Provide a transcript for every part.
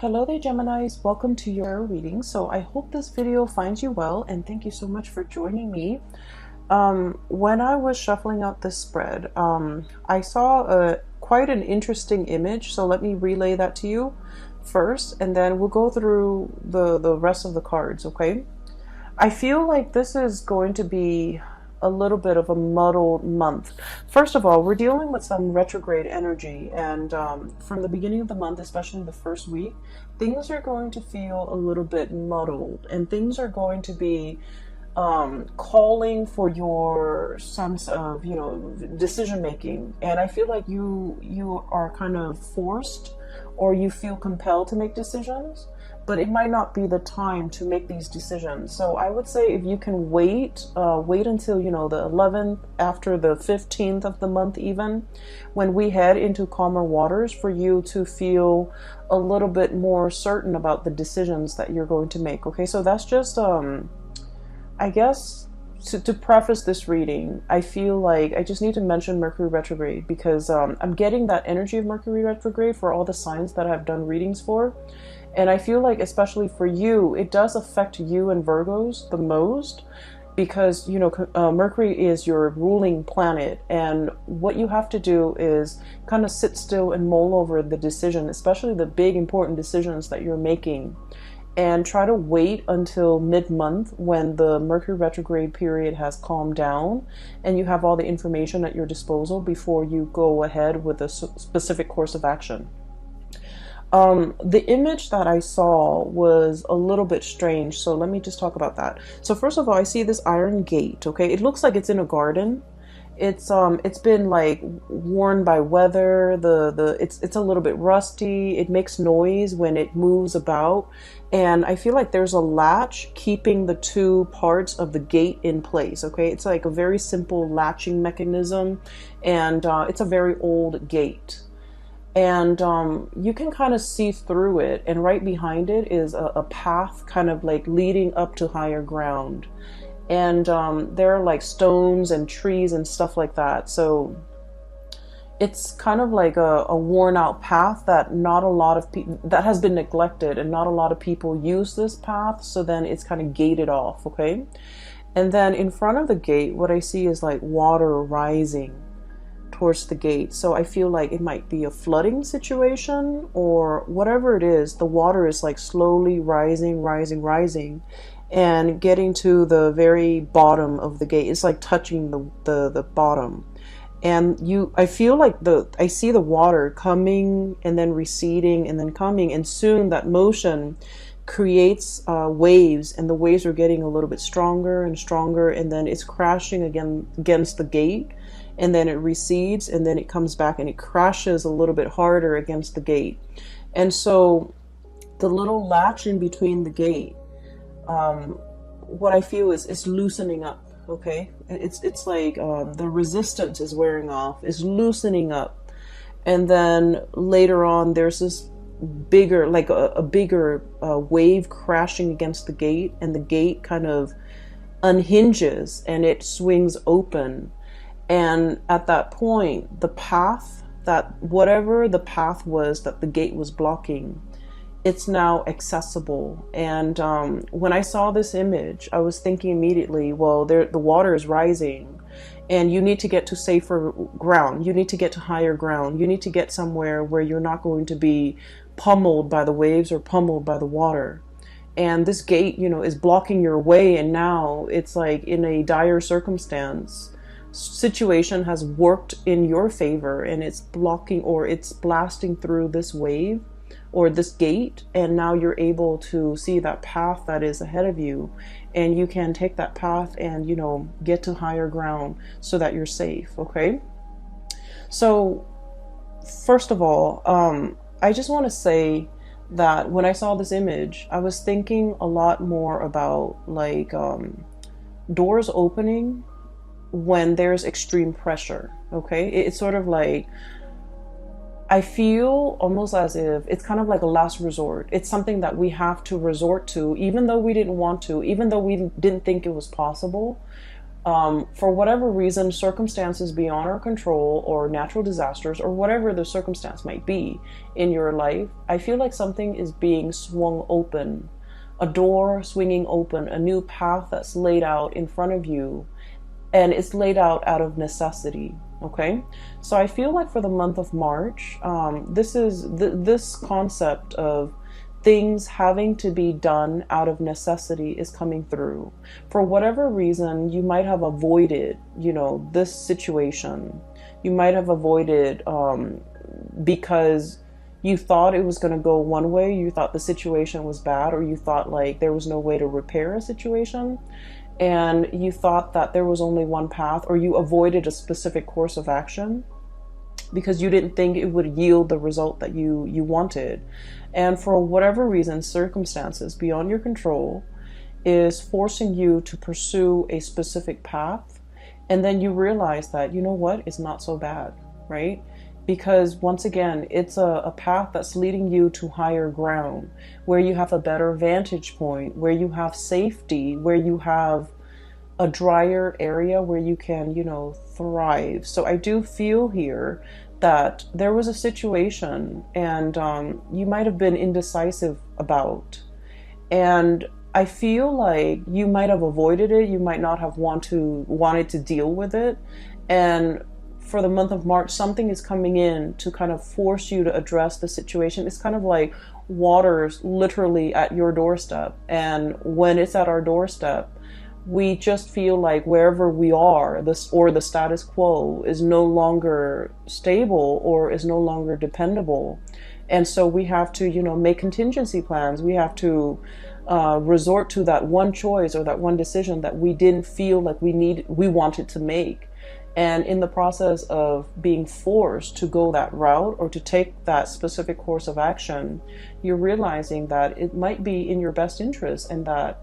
Hello there, Geminis. Welcome to your reading. So I hope this video finds you well, and thank you so much for joining me. When I was shuffling out this spread, I saw quite an interesting image. So let me relay that to you first, and then we'll go through the rest of the cards, okay? I feel like this is going to be a little bit of a muddled month. First of all, we're dealing with some retrograde energy, and from the beginning of the month, especially the first week, things are going to feel a little bit muddled, and things are going to be calling for your sense of, decision making. And I feel like you are kind of forced, or you feel compelled to make decisions, but it might not be the time to make these decisions. So I would say if you can wait until, the 11th, after the 15th of the month even, when we head into calmer waters, for you to feel a little bit more certain about the decisions that you're going to make. Okay, so that's just, I guess, to preface this reading, I feel like I just need to mention Mercury retrograde, because I'm getting that energy of Mercury retrograde for all the signs that I've done readings for. And I feel like, especially for you, it does affect you and Virgos the most, because, Mercury is your ruling planet. And what you have to do is kind of sit still and mull over the decision, especially the big, important decisions that you're making. And try to wait until mid-month, when the Mercury retrograde period has calmed down and you have all the information at your disposal, before you go ahead with a specific course of action. The image that I saw was a little bit strange, so let me just talk about that. So first of all, I see this iron gate, okay? It looks like it's in a garden. It's been like worn by weather. It's a little bit rusty. It makes noise when it moves about, and I feel like there's a latch keeping the two parts of the gate in place. Okay, it's like a very simple latching mechanism, and it's a very old gate. And you can kind of see through it, and right behind it is a path kind of like leading up to higher ground. And there are like stones and trees and stuff like that. So it's kind of like a worn out path that not a lot of people, that has been neglected, and not a lot of people use this path. So then it's kind of gated off, okay? And then in front of the gate, what I see is like water rising towards the gate. So I feel like it might be a flooding situation, or whatever it is. The water is like slowly rising, and getting to the very bottom of the gate. It's like touching the bottom. And I feel like I see the water coming and then receding and then coming, and soon that motion creates waves, and the waves are getting a little bit stronger and stronger, and then it's crashing again against the gate, and then it recedes, and then it comes back and it crashes a little bit harder against the gate. And so the little latch in between the gate, what I feel is it's loosening up. Okay, it's like the resistance is wearing off, is loosening up, and then later on there's this bigger, like a bigger wave crashing against the gate, and the gate kind of unhinges and it swings open. And at that point, the path, that whatever the path was that the gate was blocking, it's now accessible. And when I saw this image, I was thinking immediately, well, the water is rising, and you need to get to safer ground. You need to get to higher ground. You need to get somewhere where you're not going to be pummeled by the waves or pummeled by the water. And this gate, is blocking your way, and now it's like in a dire circumstance. Situation has worked in your favor, and it's blocking, or it's blasting through this wave or this gate, and now you're able to see that path that is ahead of you, and you can take that path and get to higher ground so that you're safe. Okay, so first of all, I just want to say that when I saw this image, I was thinking a lot more about like doors opening when there's extreme pressure. Okay, it's sort of like, I feel almost as if it's kind of like a last resort. It's something that we have to resort to, even though we didn't want to, even though we didn't think it was possible. For whatever reason, circumstances beyond our control or natural disasters or whatever the circumstance might be in your life, I feel like something is being swung open, a door swinging open, a new path that's laid out in front of you, and it's laid out of necessity. Okay, so I feel like for the month of March, this concept of things having to be done out of necessity is coming through. For whatever reason, you might have avoided, this situation. You might have avoided because you thought it was going to go one way, you thought the situation was bad, or you thought like there was no way to repair a situation, and you thought that there was only one path, or you avoided a specific course of action because you didn't think it would yield the result that you wanted. And for whatever reason, circumstances beyond your control is forcing you to pursue a specific path. And then you realize that, you know what, it's not so bad, right? Because once again, it's a path that's leading you to higher ground, where you have a better vantage point, where you have safety, where you have a drier area where you can, thrive. So I do feel here that there was a situation and you might have been indecisive about, and I feel like you might have avoided it. You might not have wanted to deal with it. And for the month of March, something is coming in to kind of force you to address the situation. It's kind of like water's literally at your doorstep. And when it's at our doorstep, we just feel like wherever we are, the status quo is no longer stable or is no longer dependable. And so we have to, make contingency plans. We have to resort to that one choice or that one decision that we didn't feel like we wanted to make. And in the process of being forced to go that route or to take that specific course of action, you're realizing that it might be in your best interest and that,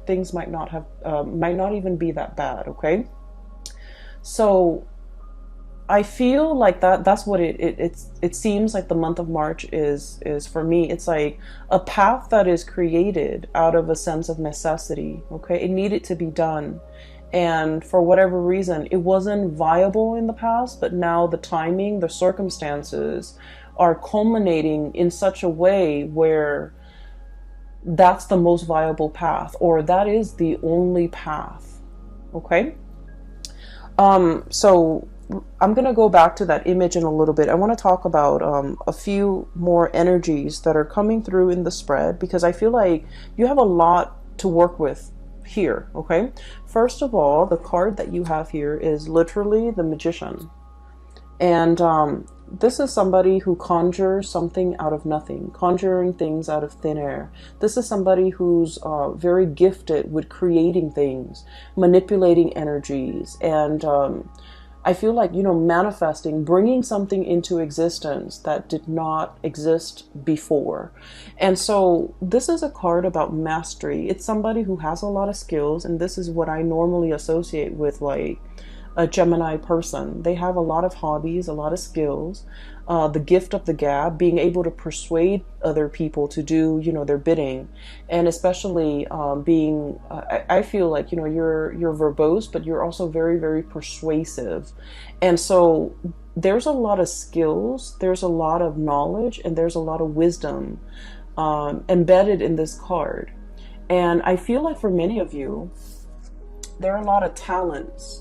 things might not even be that bad. Okay. So I feel like that's what it seems like the month of March is for me. It's like a path that is created out of a sense of necessity. Okay. It needed to be done. And for whatever reason, it wasn't viable in the past, but now the timing, the circumstances are culminating in such a way where that's the most viable path, or that is the only path. Okay. So I'm going to go back to that image in a little bit. I want to talk about a few more energies that are coming through in the spread, because I feel like you have a lot to work with here. Okay. First of all, the card that you have here is literally the Magician. And this is somebody who conjures something out of nothing, conjuring things out of thin air. This is somebody who's very gifted with creating things, manipulating energies, and I feel like, manifesting, bringing something into existence that did not exist before. And so this is a card about mastery. It's somebody who has a lot of skills, and this is what I normally associate with like a Gemini person. They have a lot of hobbies, a lot of skills, the gift of the gab, being able to persuade other people to do, their bidding. And especially being, I feel like, you're verbose, but you're also very, very persuasive. And so there's a lot of skills, there's a lot of knowledge, and there's a lot of wisdom embedded in this card. And I feel like for many of you, there are a lot of talents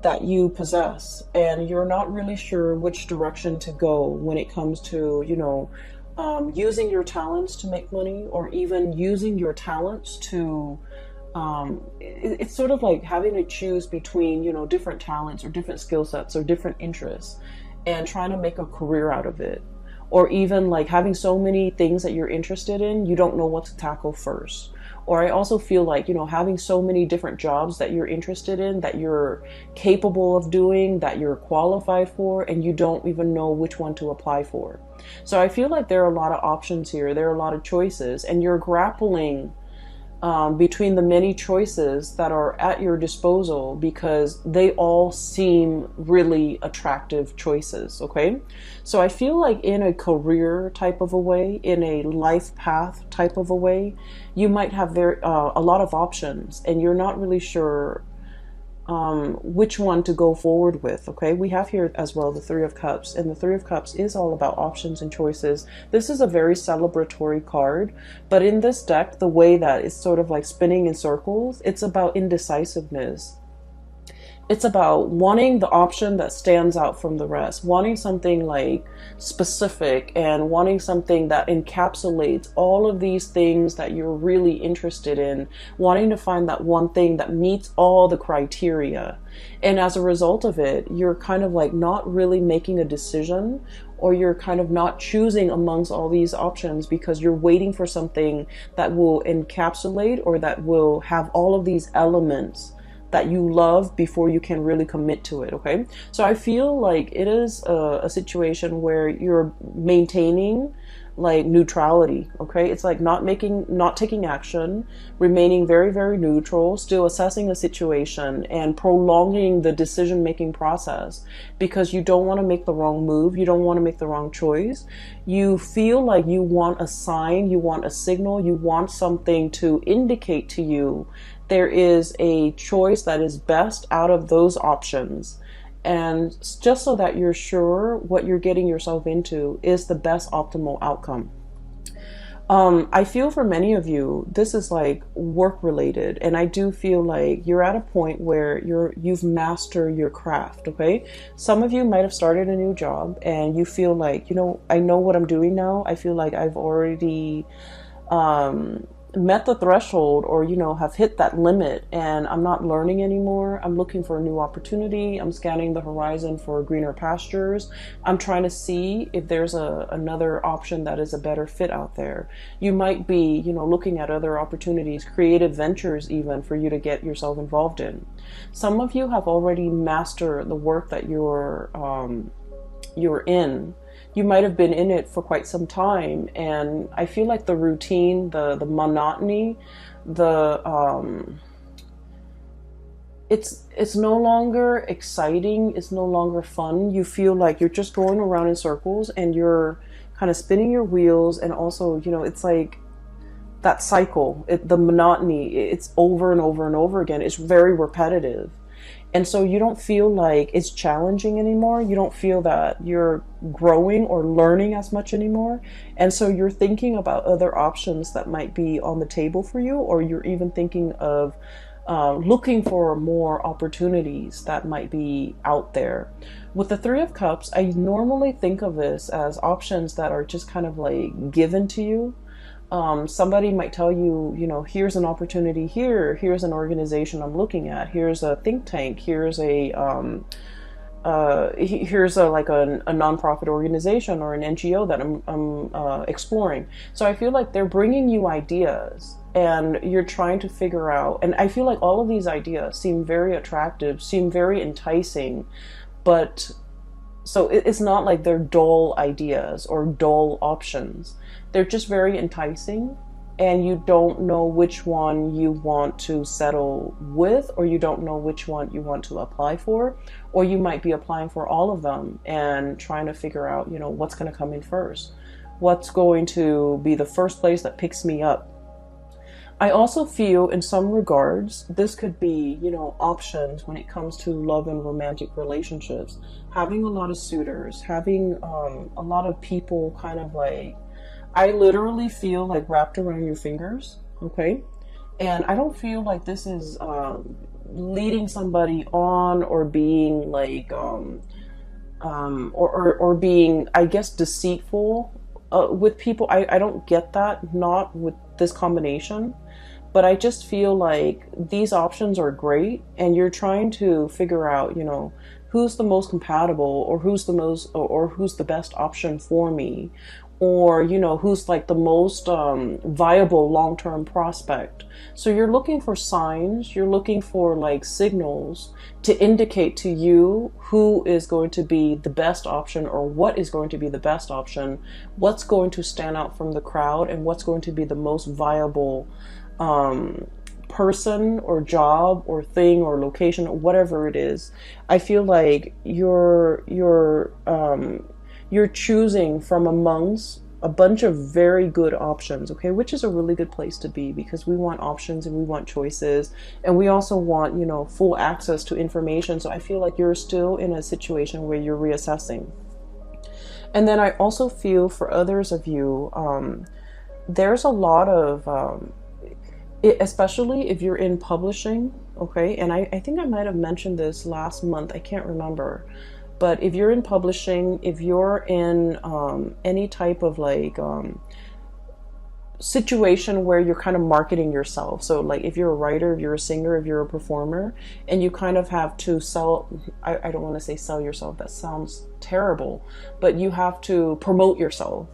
that you possess, and you're not really sure which direction to go when it comes to, using your talents to make money, or even using your talents to, it's sort of like having to choose between, different talents or different skill sets or different interests and trying to make a career out of it. Or even like having so many things that you're interested in, you don't know what to tackle first. Or I also feel like, having so many different jobs that you're interested in, that you're capable of doing, that you're qualified for, and you don't even know which one to apply for. So I feel like there are a lot of options here. There are a lot of choices, and you're grappling between the many choices that are at your disposal, because they all seem really attractive choices. Okay, so I feel like in a career type of a way, in a life path type of a way, you might have a lot of options and you're not really sure which one to go forward with. Okay, we have here as well the Three of Cups, and the Three of Cups is all about options and choices. This is a very celebratory card, but in this deck, the way that it's sort of like spinning in circles, it's about indecisiveness. It's about wanting the option that stands out from the rest, wanting something like specific, and wanting something that encapsulates all of these things that you're really interested in, wanting to find that one thing that meets all the criteria. And as a result of it, you're kind of like not really making a decision, or you're kind of not choosing amongst all these options because you're waiting for something that will encapsulate or that will have all of these elements that you love before you can really commit to it. Okay, so I feel like it is a situation where you're maintaining like neutrality. Okay, it's like not taking action, remaining very, very neutral, still assessing a situation and prolonging the decision making process, because you don't want to make the wrong move, you don't want to make the wrong choice. You feel like you want a sign, you want a signal, you want something to indicate to you there is a choice that is best out of those options, and just so that you're sure what you're getting yourself into is the best optimal outcome. I feel for many of you, this is like work related, and I do feel like you're at a point where you've mastered your craft. Okay, some of you might have started a new job and you feel like, you know, I know what I'm doing now. I feel like I've already met the threshold, or, you know, have hit that limit, and I'm not learning anymore. I'm looking for a new opportunity. I'm scanning the horizon for greener pastures. I'm trying to see if there's another option that is a better fit out there. You might be, you know, looking at other opportunities, creative ventures even, for you to get yourself involved in. Some of you have already mastered the work that you're in. You might have been in it for quite some time, and I feel like the routine, the monotony, it's no longer exciting, it's no longer fun. You feel like you're just going around in circles and you're kind of spinning your wheels, and also, you know, it's like that cycle, the monotony, it's over and over and over again. It's very repetitive. And so you don't feel like it's challenging anymore. You don't feel that you're growing or learning as much anymore. And so you're thinking about other options that might be on the table for you, or you're even thinking of looking for more opportunities that might be out there. With the Three of Cups, I normally think of this as options that are just kind of like given to you. Somebody might tell you, you know, here's an opportunity here, here's an organization I'm looking at, here's a think tank, here's a like a nonprofit organization or an NGO that I'm exploring. So I feel like they're bringing you ideas and you're trying to figure out, and I feel like all of these ideas seem very attractive, seem very enticing, but so it's not like they're dull ideas or dull options. They're just very enticing, and you don't know which one you want to settle with, or you don't know which one you want to apply for, or you might be applying for all of them and trying to figure out, you know, what's going to come in first. What's going to be the first place that picks me up? I also feel in some regards, this could be, you know, options when it comes to love and romantic relationships. Having a lot of suitors, having a lot of people kind of like, I literally feel like wrapped around your fingers, okay? And I don't feel like this is leading somebody on or being like, or being, I guess, deceitful with people. I don't get that, not with this combination. But I just feel like these options are great, and you're trying to figure out, you know, who's the most compatible, or who's the most, or who's the best option for me. or, you know, who's like the most viable long-term prospect. So you're looking for signs, you're looking for like signals to indicate to you who is going to be the best option, or what is going to be the best option, what's going to stand out from the crowd, and what's going to be the most viable person or job or thing or location or whatever it is. I feel like you're choosing from amongst a bunch of very good options, okay, which is a really good place to be, because we want options and we want choices, and we also want, you know, full access to information. So I feel like you're still in a situation where you're reassessing. And then I also feel for others of you, there's a lot of, especially if you're in publishing, okay, and I think I might have mentioned this last month, I can't remember. But if you're in publishing, if you're in any type of like situation where you're kind of marketing yourself. So like if you're a writer, if you're a singer, if you're a performer, and you kind of have to sell, I don't want to say sell yourself, that sounds terrible, but you have to promote yourself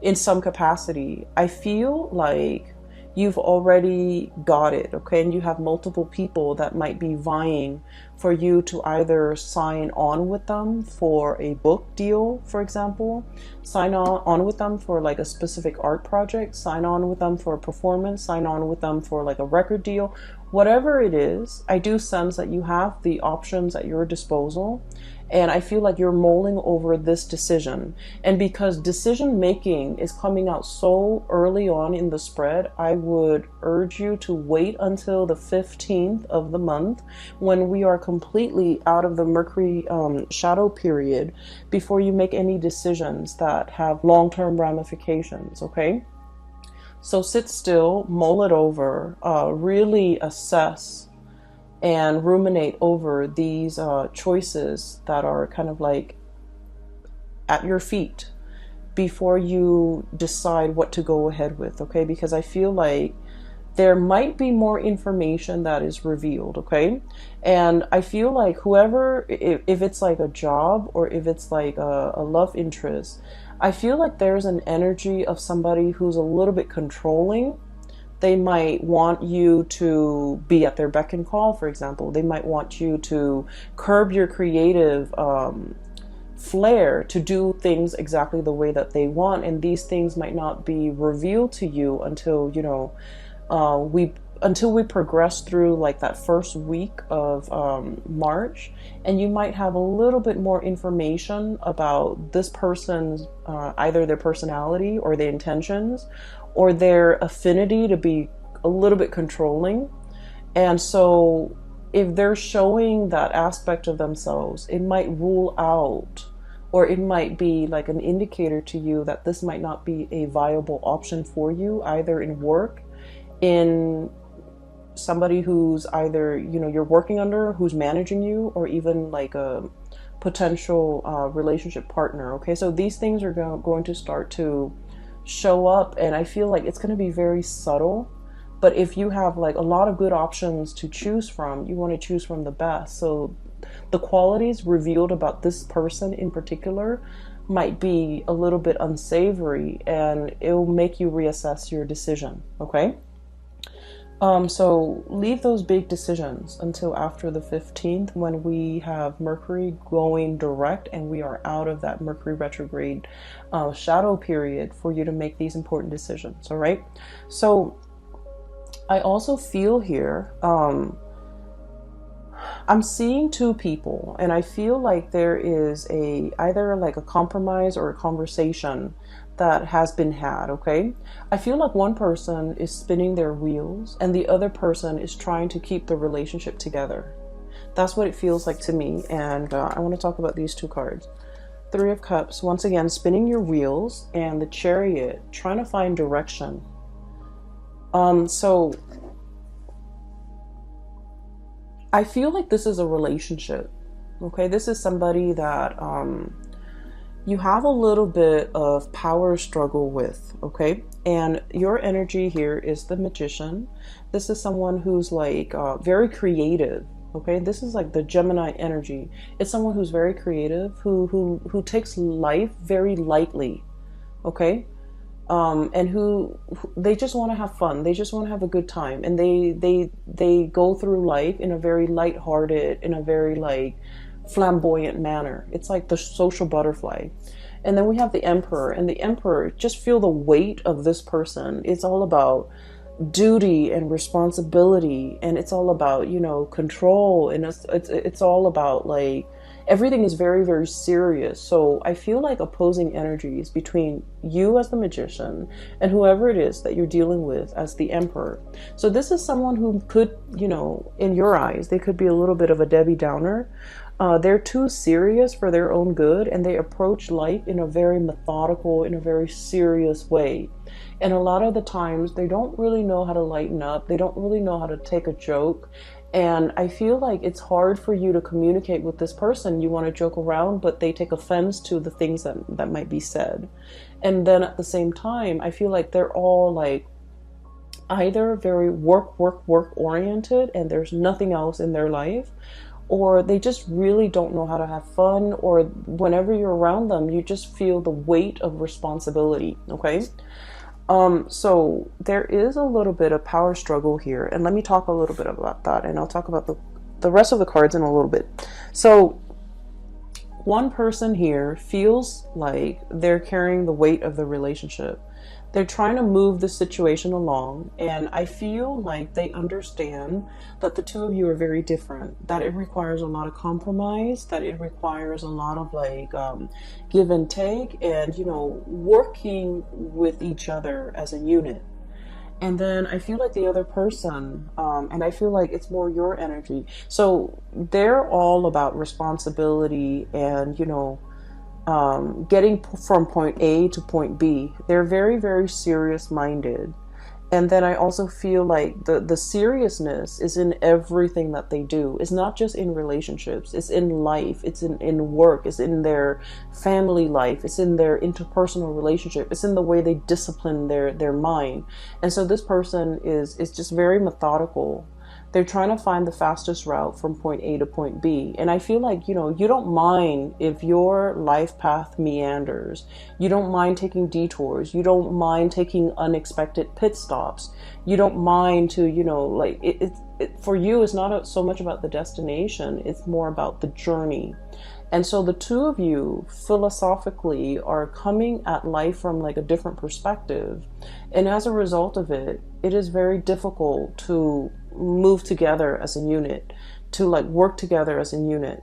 in some capacity. I feel like you've already got it, okay? And you have multiple people that might be vying for you to either sign on with them for a book deal, for example, sign on with them for like a specific art project, sign on with them for a performance, sign on with them for like a record deal, whatever it is. I do sense that you have the options at your disposal. And I feel like you're mulling over this decision. And because decision making is coming out so early on in the spread, I would urge you to wait until the 15th of the month, when we are completely out of the Mercury shadow period, before you make any decisions that have long-term ramifications, okay? So sit still, mull it over, really assess and ruminate over these choices that are kind of like at your feet before you decide what to go ahead with, okay? Because I feel like there might be more information that is revealed, okay? And I feel like whoever, if it's like a job or if it's like a love interest, I feel like there's an energy of somebody who's a little bit controlling. They might want you to be at their beck and call, for example. They might want you to curb your creative flair to do things exactly the way that they want. And these things might not be revealed to you until, you know, until we progress through like that first week of March. And you might have a little bit more information about this person's, either their personality or their intentions, or their affinity to be a little bit controlling. And so if they're showing that aspect of themselves, it might rule out, or it might be like an indicator to you that this might not be a viable option for you, either in work, in somebody who's either, you know, you're working under, who's managing you, or even like a potential relationship partner, okay? So these things are going to start to show up, and I feel like it's going to be very subtle. But if you have like a lot of good options to choose from, you want to choose from the best. So the qualities revealed about this person in particular might be a little bit unsavory, and it will make you reassess your decision, okay? So leave those big decisions until after the 15th, when we have Mercury going direct and we are out of that Mercury retrograde shadow period for you to make these important decisions, all right? So I also feel here, I'm seeing two people, and I feel like there is either like a compromise or a conversation that has been had, okay? I feel like one person is spinning their wheels and the other person is trying to keep the relationship together. That's what it feels like to me. And I want to talk about these two cards. Three of Cups, once again, spinning your wheels, and the Chariot, trying to find direction. So I feel like this is a relationship, okay? This is somebody that you have a little bit of power struggle with, okay? And your energy here is the Magician. This is someone who's like very creative, okay? This is like the Gemini energy. It's someone who's very creative, who takes life very lightly, okay? And who they just want to have fun. They just want to have a good time, and they go through life in a very lighthearted, in a very like flamboyant manner. It's like the social butterfly. And then we have the Emperor, and the Emperor, just feel the weight of this person. It's all about duty and responsibility, and it's all about, you know, control, and it's all about like everything is very, very serious. So I feel like opposing energies between you as the Magician and whoever it is that you're dealing with as the Emperor. So this is someone who could, you know, in your eyes, they could be a little bit of a Debbie Downer. They're too serious for their own good, and they approach life in a very methodical, in a very serious way. And a lot of the times they don't really know how to lighten up. They don't really know how to take a joke. And I feel like it's hard for you to communicate with this person. You want to joke around, but they take offense to the things that might be said. And then at the same time, I feel like they're all like either very work oriented, and there's nothing else in their life, or they just really don't know how to have fun, or whenever you're around them, you just feel the weight of responsibility, okay? So there is a little bit of power struggle here, and let me talk a little bit about that, and I'll talk about the rest of the cards in a little bit. So one person here feels like they're carrying the weight of the relationship. They're trying to move the situation along, and I feel like they understand that the two of you are very different, that it requires a lot of compromise, that it requires a lot of like give and take, and, you know, working with each other as a unit. And then I feel like the other person, and I feel like it's more your energy. So they're all about responsibility and, you know, getting from point A to point B. They're very, very serious minded. And then I also feel like the seriousness is in everything that they do. It's not just in relationships, it's in life, it's in work, it's in their family life, it's in their interpersonal relationship, it's in the way they discipline their mind. And so this person is just very methodical. They're trying to find the fastest route from point A to point B. And I feel like, you know, you don't mind if your life path meanders. You don't mind taking detours. You don't mind taking unexpected pit stops. You don't mind to, you know, like for you, it's not so much about the destination. It's more about the journey. And so the two of you philosophically are coming at life from like a different perspective. And as a result of it, it is very difficult to move together as a unit, to like work together as a unit.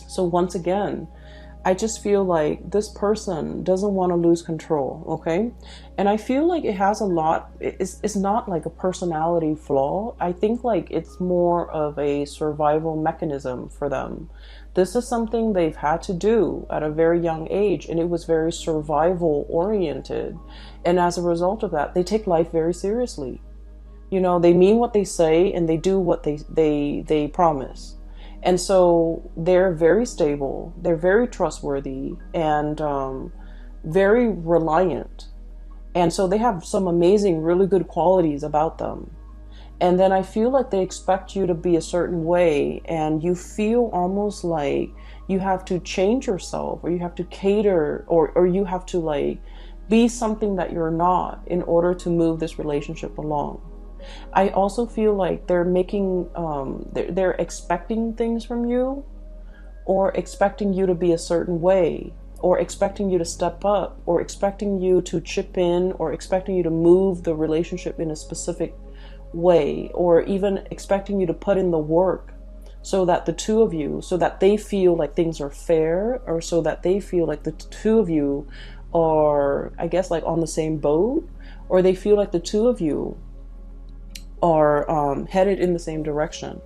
So once again, I just feel like this person doesn't want to lose control, okay? And I feel like it has a lot, it's not like a personality flaw. I think like it's more of a survival mechanism for them. This is something they've had to do at a very young age, and it was very survival oriented. And as a result of that, they take life very seriously. You know, they mean what they say, and they do what they promise. And so they're very stable, they're very trustworthy, and very reliant. And so they have some amazing, really good qualities about them. And then I feel like they expect you to be a certain way, and you feel almost like you have to change yourself, or you have to cater, or you have to like be something that you're not in order to move this relationship along. I also feel like they're making, they're expecting things from you, or expecting you to be a certain way, or expecting you to step up, or expecting you to chip in, or expecting you to move the relationship in a specific way, or even expecting you to put in the work so that the two of you, so that they feel like things are fair, or so that they feel like the two of you are, I guess, like on the same boat, or they feel like the two of you are headed in the same direction.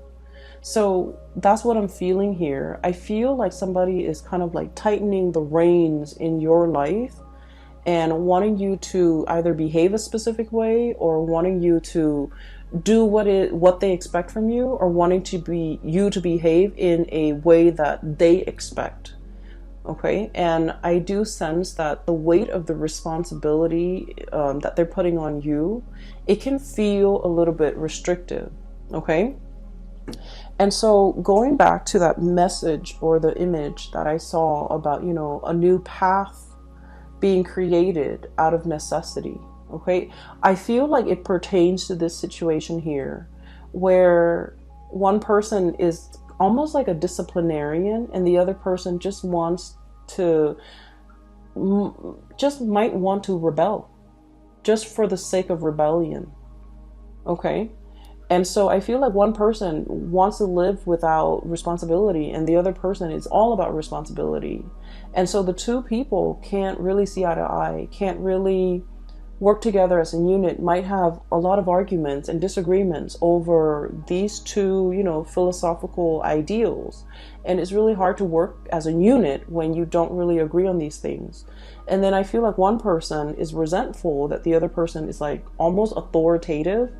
So that's what I'm feeling here. I feel like somebody is kind of like tightening the reins in your life and wanting you to either behave a specific way, or wanting you to do what they expect from you, or wanting you to behave in a way that they expect. Okay, and I do sense that the weight of the responsibility that they're putting on you, it can feel a little bit restrictive. Okay, and so going back to that message or the image that I saw about, you know, a new path being created out of necessity. Okay, I feel like it pertains to this situation here where one person is almost like a disciplinarian and the other person just wants to, just might want to rebel just for the sake of rebellion. Okay, and so I feel like one person wants to live without responsibility and the other person is all about responsibility. And so the two people can't really see eye to eye, can't really work together as a unit, might have a lot of arguments and disagreements over these two, philosophical ideals. And it's really hard to work as a unit when you don't really agree on these things. And then I feel like one person is resentful that the other person is like almost authoritative.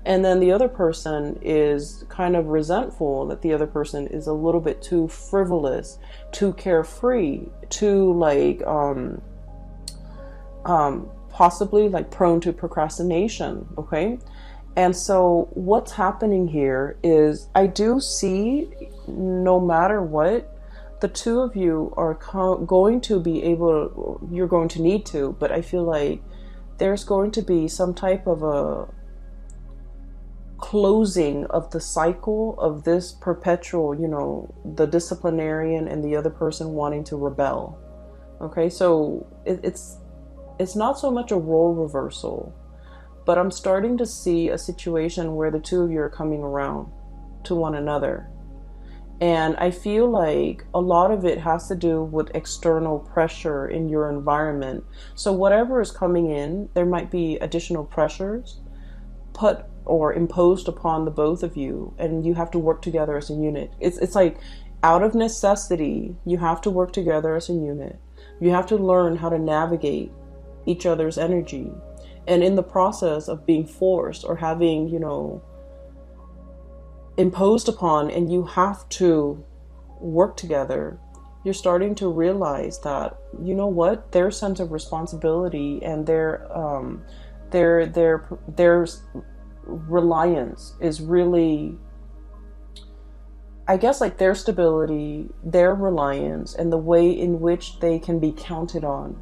And then the other person is kind of resentful that the other person is a little bit too frivolous, too carefree, too like, possibly like prone to procrastination. Okay. And so what's happening here is I do see, no matter what, the two of you are going to be able, you're going to need to, but I feel like there's going to be some type of a closing of the cycle of this perpetual, the disciplinarian and the other person wanting to rebel. Okay, so it's not so much a role reversal, but I'm starting to see a situation where the two of you are coming around to one another. And I feel like a lot of it has to do with external pressure in your environment. So whatever is coming in, there might be additional pressures put or imposed upon the both of you, and you have to work together as a unit. It's like out of necessity, you have to work together as a unit. You have to learn how to navigate each other's energy. And in the process of being forced or having, imposed upon, and you have to work together, you're starting to realize that, their sense of responsibility and their reliance is really, I guess, like their stability, their reliance, and the way in which they can be counted on.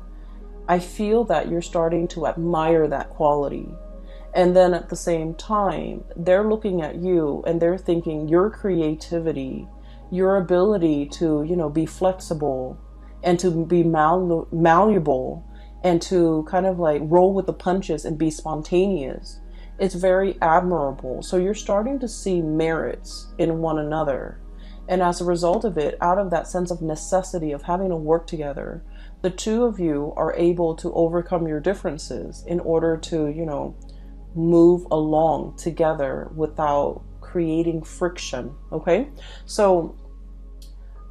I feel that you're starting to admire that quality. And then at the same time, they're looking at you and they're thinking your creativity, your ability to, be flexible and to be malleable and to kind of like roll with the punches and be spontaneous. It's very admirable. So you're starting to see merits in one another. And as a result of it, out of that sense of necessity of having to work together, the two of you are able to overcome your differences in order to, move along together without creating friction. Okay? So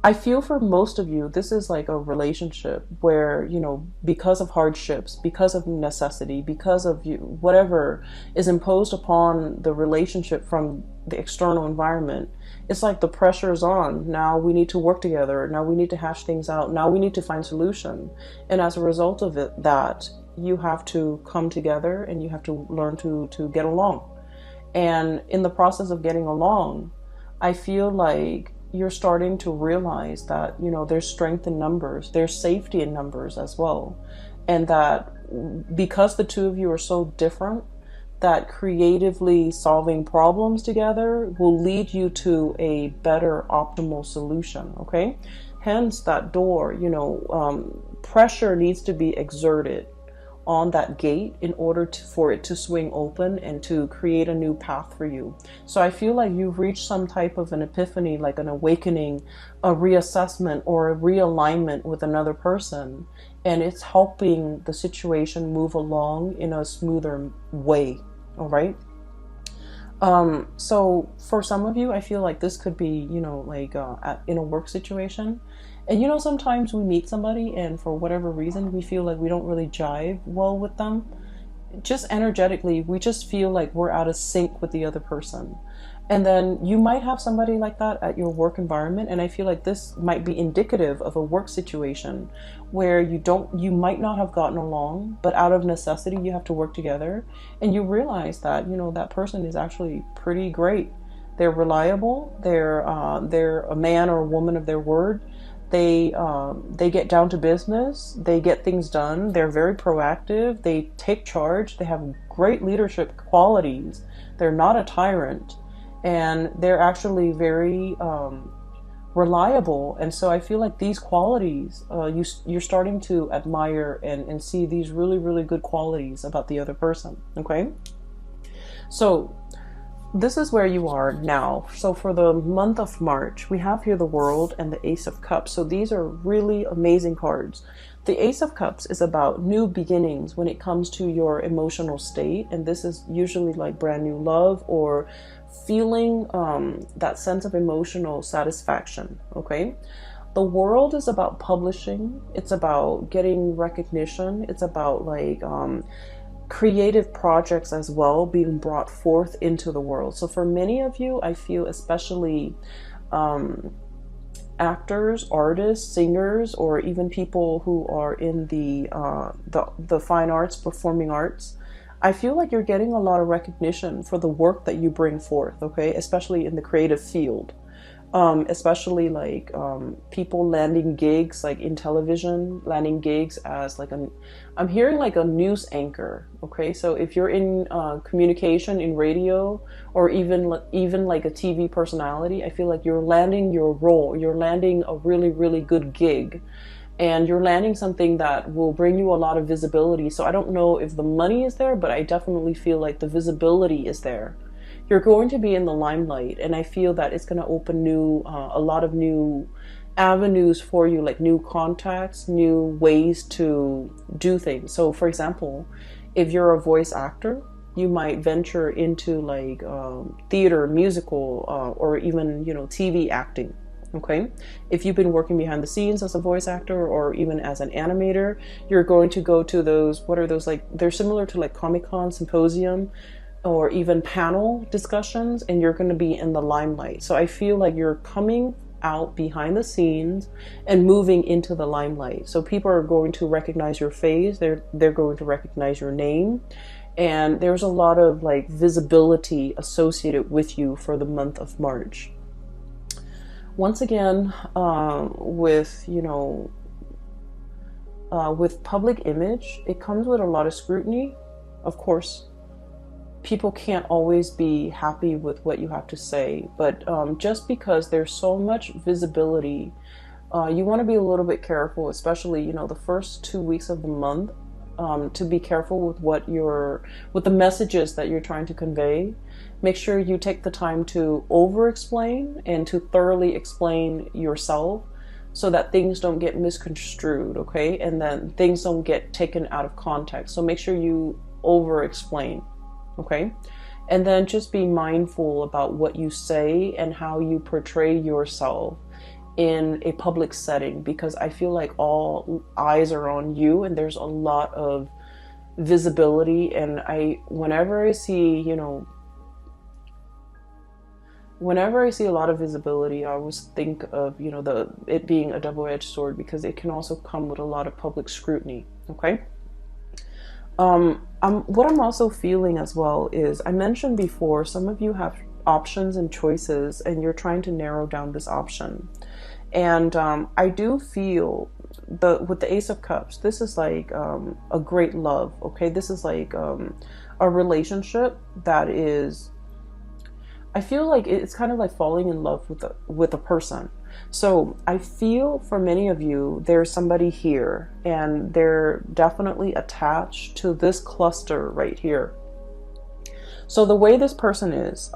I feel for most of you, this is like a relationship where, because of hardships, because of necessity, because of whatever is imposed upon the relationship from the external environment, it's like the pressure is on. Now we need to work together. Now we need to hash things out. Now we need to find solution. And as a result of it, that you have to come together and you have to learn to get along. And in the process of getting along, I feel like you're starting to realize that, there's strength in numbers, there's safety in numbers as well. And that because the two of you are so different, that creatively solving problems together will lead you to a better optimal solution. Okay. Hence that door, pressure needs to be exerted on that gate in order for it to swing open and to create a new path for you. So I feel like you've reached some type of an epiphany, like an awakening, a reassessment or a realignment with another person. And it's helping the situation move along in a smoother way. All right. So for some of you, I feel like this could be, in a work situation. And sometimes we meet somebody and for whatever reason, we feel like we don't really jive well with them. Just energetically, we just feel like we're out of sync with the other person. And then you might have somebody like that at your work environment. And I feel like this might be indicative of a work situation where you might not have gotten along, but out of necessity, you have to work together. And you realize that, that person is actually pretty great. They're reliable. They're a man or a woman of their word. They get down to business. They get things done. They're very proactive. They take charge. They have great leadership qualities. They're not a tyrant, and they're actually very reliable. And so I feel like these qualities, you're starting to admire and see these really, really good qualities about the other person. Okay, so this is where you are now. So for the month of March, we have here the World and the Ace of Cups. So these are really amazing cards. The Ace of Cups is about new beginnings when it comes to your emotional state. And this is usually like brand new love or feeling that sense of emotional satisfaction. Okay. The World is about publishing. It's about getting recognition. It's about like creative projects as well being brought forth into the world. So for many of you, I feel especially actors, artists, singers, or even people who are in the fine arts, performing arts, I feel like you're getting a lot of recognition for the work that you bring forth, okay? Especially in the creative field. Especially like people landing gigs like in television, landing gigs as like I'm hearing like a news anchor. Okay, so if you're in communication, in radio, or even like a TV personality, I feel like you're landing your role. You're landing a really, really good gig, and you're landing something that will bring you a lot of visibility. So I don't know if the money is there, but I definitely feel like the visibility is there. You're going to be in the limelight, and I feel that it's going to open a lot of new avenues for you, like new contacts, new ways to do things. So for example, if you're a voice actor, you might venture into like theater, musical, or even, TV acting. Okay, if you've been working behind the scenes as a voice actor or even as an animator, you're going to go to those, what are those, like they're similar to like Comic-Con, symposium, or even panel discussions, and you're going to be in the limelight. So I feel like you're coming out behind the scenes and moving into the limelight. So people are going to recognize your face, they're going to recognize your name, and there's a lot of like visibility associated with you for the month of March. Once again, with public image, it comes with a lot of scrutiny, of course. People can't always be happy with what you have to say, but just because there's so much visibility, you want to be a little bit careful, especially the first 2 weeks of the month, to be careful with the messages that you're trying to convey. Make sure you take the time to over-explain and to thoroughly explain yourself, so that things don't get misconstrued, okay? And then things don't get taken out of context. So make sure you over-explain. Okay, and then just be mindful about what you say and how you portray yourself in a public setting, because I feel like all eyes are on you and there's a lot of visibility. And whenever I see a lot of visibility, I always think of it being a double-edged sword, because it can also come with a lot of public scrutiny. Okay. What I'm also feeling as well is, I mentioned before, some of you have options and choices, and you're trying to narrow down this option. And I do feel with the Ace of Cups, this is like a great love. Okay, this is like a relationship that is, I feel like it's kind of like falling in love with a person. So I feel for many of you, there's somebody here and they're definitely attached to this cluster right here. So the way this person is,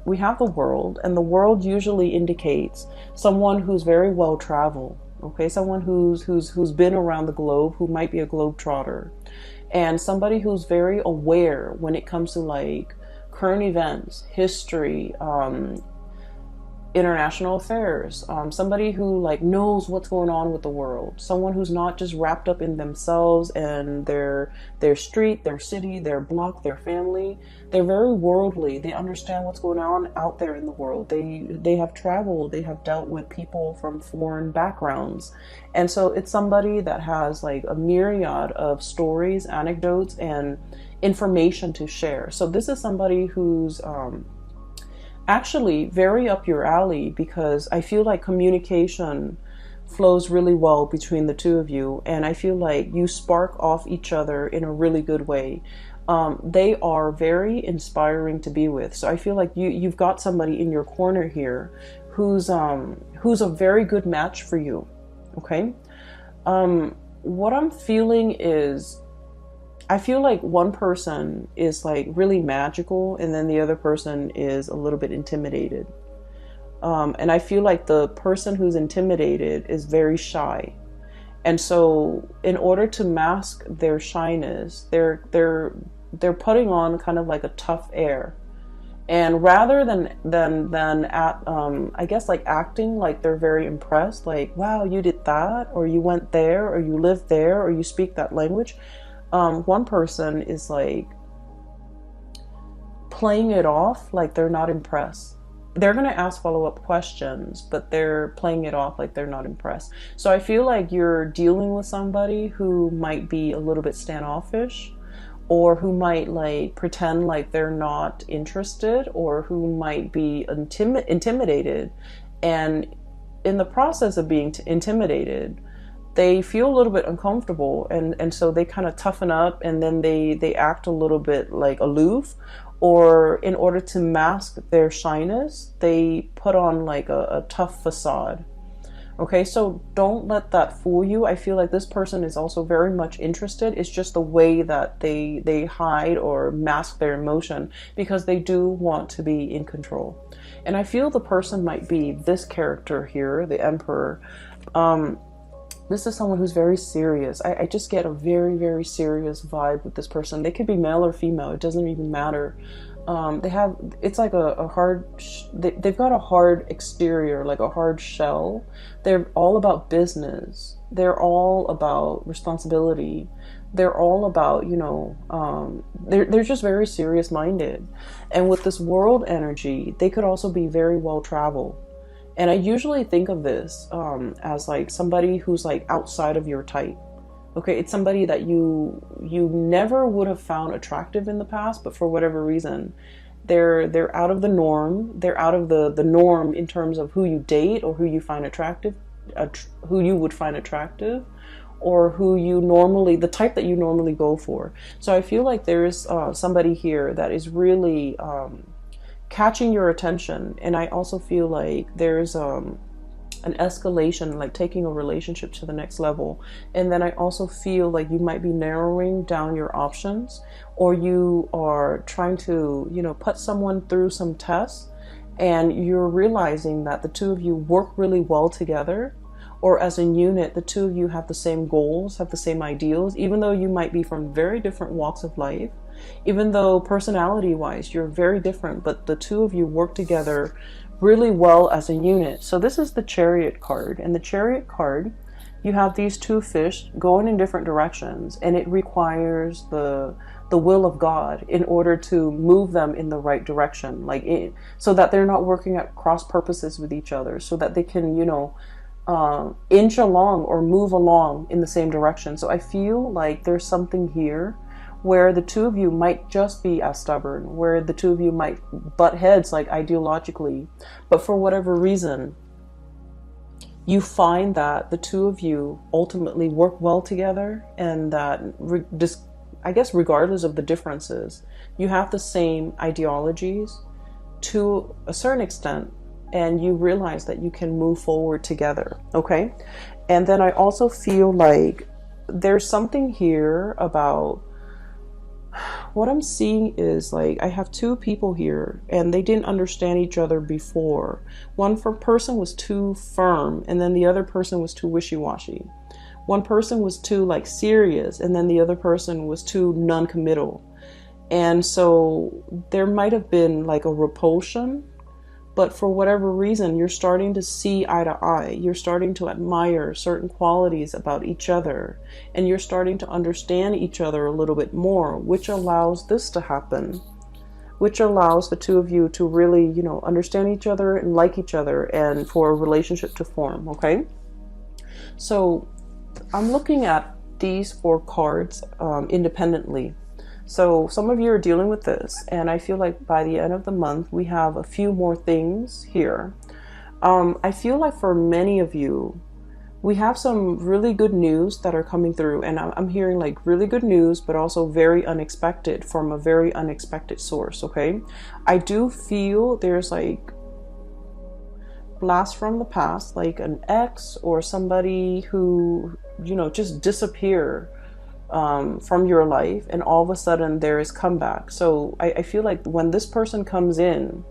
we have the World, and the World usually indicates someone who's very well traveled. Okay, someone who's been around the globe, who might be a globetrotter, and somebody who's very aware when it comes to like current events, history, international affairs, somebody who like knows what's going on with the world, someone who's not just wrapped up in themselves and their street, their city, their block, their family. They're very worldly. They understand what's going on out there in the world. They have traveled, they have dealt with people from foreign backgrounds, and so it's somebody that has like a myriad of stories, anecdotes, and information to share. So this is somebody who's actually very up your alley, because I feel like communication flows really well between the two of you, and I feel like you spark off each other in a really good way. They are very inspiring to be with. So I feel like you've got somebody in your corner here who's a very good match for you. Okay. What I'm feeling is, I feel like one person is like really magical, and then the other person is a little bit intimidated. And I feel like the person who's intimidated is very shy. And so in order to mask their shyness, they're putting on kind of like a tough air. And rather than I guess like acting like they're very impressed, like, wow, you did that, or you went there, or you lived there, or you speak that language. One person is like playing it off like they're not impressed. They're going to ask follow-up questions, but they're playing it off like they're not impressed. So I feel like you're dealing with somebody who might be a little bit standoffish, or who might like pretend like they're not interested, or who might be intimidated. And in the process of being intimidated, they feel a little bit uncomfortable, and so they kind of toughen up, and then they act a little bit like aloof, or in order to mask their shyness, they put on like a tough facade. Okay, so don't let that fool you. I feel like this person is also very much interested. It's just the way that they hide or mask their emotion, because they do want to be in control. And I feel the person might be this character here, the Emperor. This is someone who's very serious. I just get a very, very serious vibe with this person. They could be male or female. It doesn't even matter. It's like a hard, they've got a hard exterior, like a hard shell. They're all about business. They're all about responsibility. They're all about, they're just very serious minded. And with this world energy, they could also be very well traveled. And I usually think of this as like somebody who's like outside of your type. Okay, it's somebody that you never would have found attractive in the past, but for whatever reason, they're out of the norm. They're out of the norm in terms of who you date, or who you find attractive, who you would find attractive, or the type that you normally go for. So I feel like there is somebody here that is really catching your attention. And I also feel like there's an escalation, like taking a relationship to the next level. And then I also feel like you might be narrowing down your options, or you are trying to, put someone through some tests, and you're realizing that the two of you work really well together, or as a unit, the two of you have the same goals, have the same ideals, even though you might be from very different walks of life. Even though personality-wise you're very different, but the two of you work together really well as a unit. So this is the Chariot card, and the Chariot card, you have these two fish going in different directions, and it requires the will of God in order to move them in the right direction, so that they're not working at cross purposes with each other, so that they can, inch along or move along in the same direction. So I feel like there's something here where the two of you might just be as stubborn, where the two of you might butt heads like ideologically, but for whatever reason, you find that the two of you ultimately work well together, and that I guess regardless of the differences, you have the same ideologies to a certain extent, and you realize that you can move forward together. Okay. And then I also feel like there's something here about what I'm seeing is like I have two people here, and they didn't understand each other before. One person was too firm, and then the other person was too wishy-washy. One person was too like serious, and then the other person was too non-committal. And so there might have been like a repulsion, but for whatever reason, you're starting to see eye to eye. You're starting to admire certain qualities about each other, and you're starting to understand each other a little bit more, which allows this to happen, which allows the two of you to really, understand each other and like each other, and for a relationship to form. Okay. So I'm looking at these four cards independently. So some of you are dealing with this, and I feel like by the end of the month, we have a few more things here. I feel like for many of you, we have some really good news that are coming through, and I'm hearing like really good news, but also very unexpected from a very unexpected source. Okay, I do feel there's like blast from the past, like an ex or somebody who, you know, just disappear from your life, and all of a sudden there is comeback. So I feel like when this person comes in,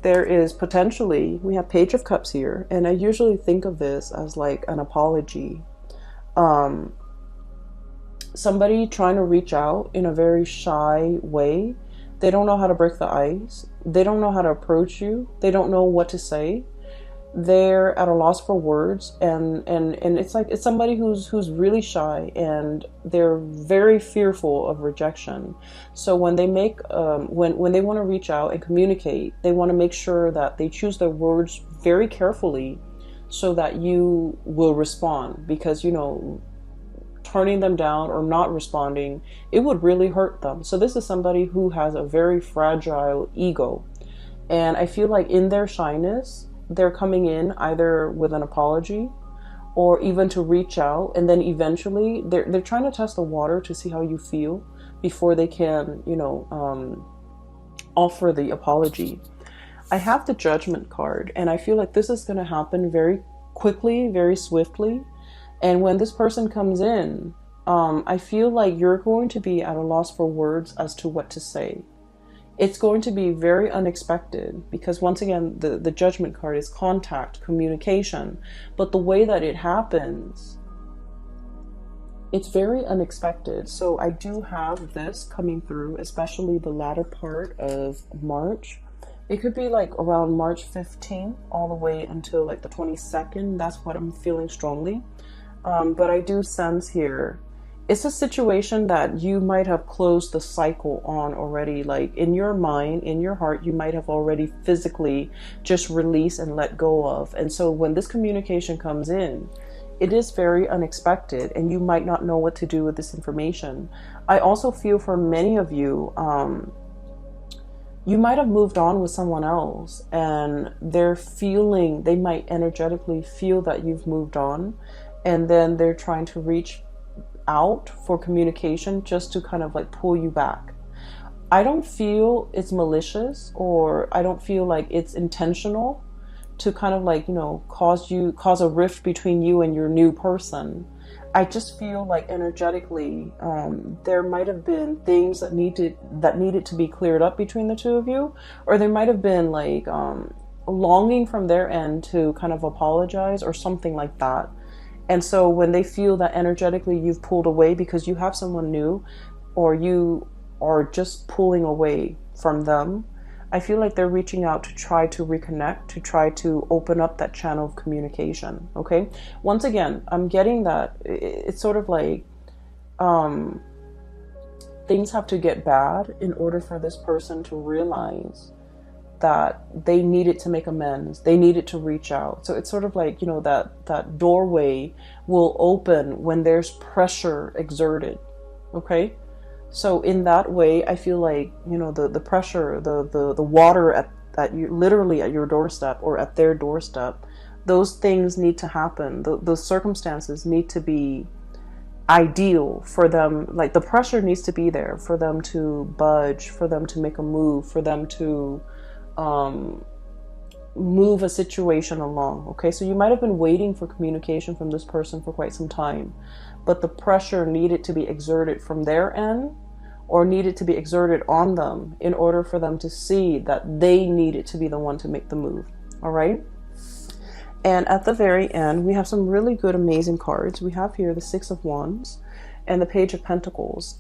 there is potentially, we have Page of Cups here, and I usually think of this as like an apology. Somebody trying to reach out in a very shy way. They don't know how to break the ice. They don't know how to approach you. They don't know what to say. They're at a loss for words, and it's like it's somebody who's really shy, and they're very fearful of rejection. So when they make when they want to reach out and communicate, they want to make sure that they choose their words very carefully so that you will respond, because, you know, turning them down or not responding, it would really hurt them. So this is somebody who has a very fragile ego, and I feel like in their shyness, they're coming in either with an apology or even to reach out, and then eventually they're trying to test the water to see how you feel before they can, you know, offer the apology. I have the Judgment card, and I feel like this is going to happen very quickly, very swiftly. And when this person comes in, I feel like you're going to be at a loss for words as to what to say. It's going to be very unexpected, because once again, the Judgment card is contact, communication, but the way that it happens, it's very unexpected. So I do have this coming through, especially the latter part of March. It could be like around March 15th all the way until like the 22nd. That's what I'm feeling strongly. But I do sense here, it's a situation that you might have closed the cycle on already. Like in your mind, in your heart, you might have already physically just released and let go of. And so when this communication comes in, it is very unexpected, and you might not know what to do with this information. I also feel for many of you, you might have moved on with someone else, and they might energetically feel that you've moved on, and then they're trying to reach out for communication just to kind of like pull you back. I don't feel it's malicious, or I don't feel like it's intentional to kind of like, you know, cause a rift between you and your new person. I just feel like energetically, there might have been things that needed to be cleared up between the two of you, or there might have been like longing from their end to kind of apologize or something like that. And so when they feel that energetically you've pulled away because you have someone new, or you are just pulling away from them, I feel like they're reaching out to try to reconnect, to try to open up that channel of communication. Okay. Once again, I'm getting that it's sort of like things have to get bad in order for this person to realize that they needed to make amends. They needed to reach out. So it's sort of like, you know, that doorway will open when there's pressure exerted. Okay. So in that way, I feel like, you know, the pressure, the water at you, literally at your doorstep or at their doorstep, those things need to happen. Those circumstances need to be ideal for them. Like the pressure needs to be there for them to budge, for them to make a move, for them to move a situation along. Okay, so you might have been waiting for communication from this person for quite some time, but the pressure needed to be exerted from their end, or needed to be exerted on them in order for them to see that they needed to be the one to make the move. All right. And at the very end, we have some really good, amazing cards. We have here the Six of Wands and the Page of Pentacles.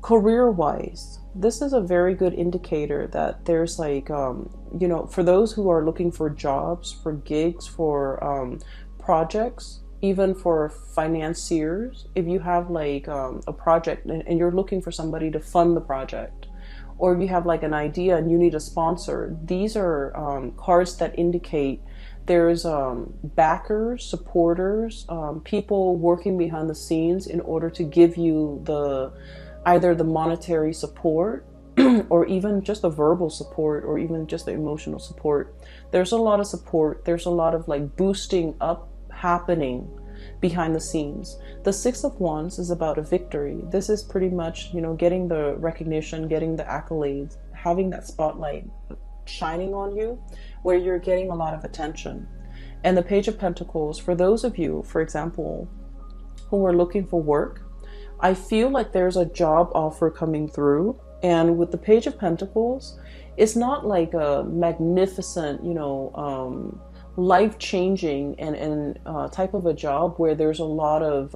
Career-wise, this is a very good indicator that there's like, you know, for those who are looking for jobs, for gigs, for projects, even for financiers, if you have like a project and you're looking for somebody to fund the project, or if you have like an idea and you need a sponsor, these are cards that indicate there's backers, supporters, people working behind the scenes in order to give you either the monetary support or even just the verbal support, or even just the emotional support. There's a lot of support. There's a lot of like boosting up happening behind the scenes. The Six of Wands is about a victory. This is pretty much, you know, getting the recognition, getting the accolades, having that spotlight shining on you where you're getting a lot of attention. And the Page of Pentacles, for those of you, for example, who are looking for work, I feel like there's a job offer coming through. And with the Page of Pentacles, it's not like a magnificent, you know, life-changing and type of a job where there's a lot of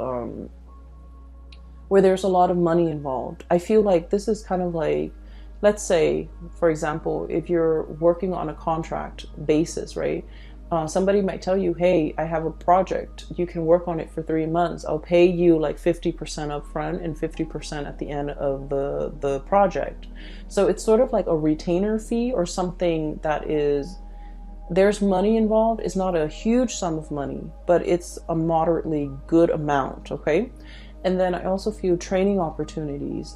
money involved. I feel like this is kind of like, let's say, for example, if you're working on a contract basis, right? Somebody might tell you, hey, I have a project. You can work on it for 3 months. I'll pay you like 50% up front and 50% at the end of the project. So it's sort of like a retainer fee or something that is, there's money involved. It's not a huge sum of money, but it's a moderately good amount, okay? And then I also feel training opportunities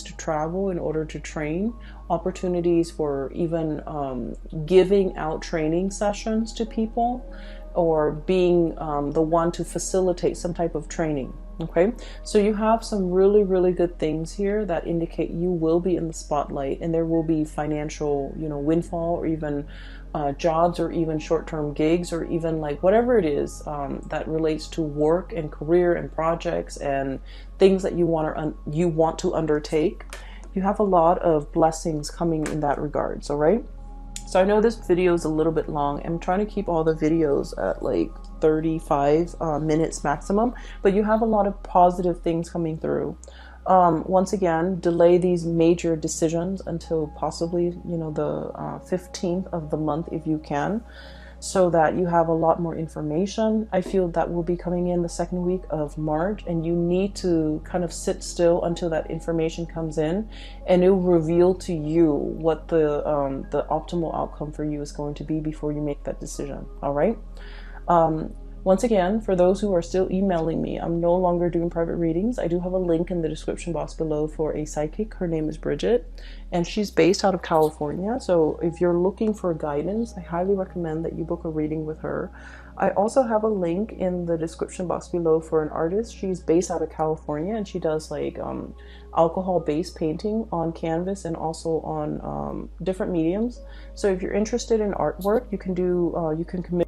to travel in order to train, opportunities for even giving out training sessions to people, or being the one to facilitate some type of training. Okay, so you have some really, really good things here that indicate you will be in the spotlight, and there will be financial, you know, windfall, or even jobs, or even short-term gigs, or even like whatever it is that relates to work and career and projects and things that you want to undertake. You have a lot of blessings coming in that regards. All right. So I know this video is a little bit long. I'm trying to keep all the videos at like 35 minutes maximum, but you have a lot of positive things coming through. Once again, delay these major decisions until possibly, you know, the 15th of the month if you can, so that you have a lot more information. I feel that will be coming in the second week of March, and you need to kind of sit still until that information comes in, and it will reveal to you what the optimal outcome for you is going to be before you make that decision. All right. Once again, for those who are still emailing me, I'm no longer doing private readings. I do have a link in the description box below for a psychic. Her name is Bridget, and she's based out of California. So if you're looking for guidance, I highly recommend that you book a reading with her. I also have a link in the description box below for an artist. She's based out of California, and she does like alcohol-based painting on canvas and also on different mediums. So if you're interested in artwork, you can commit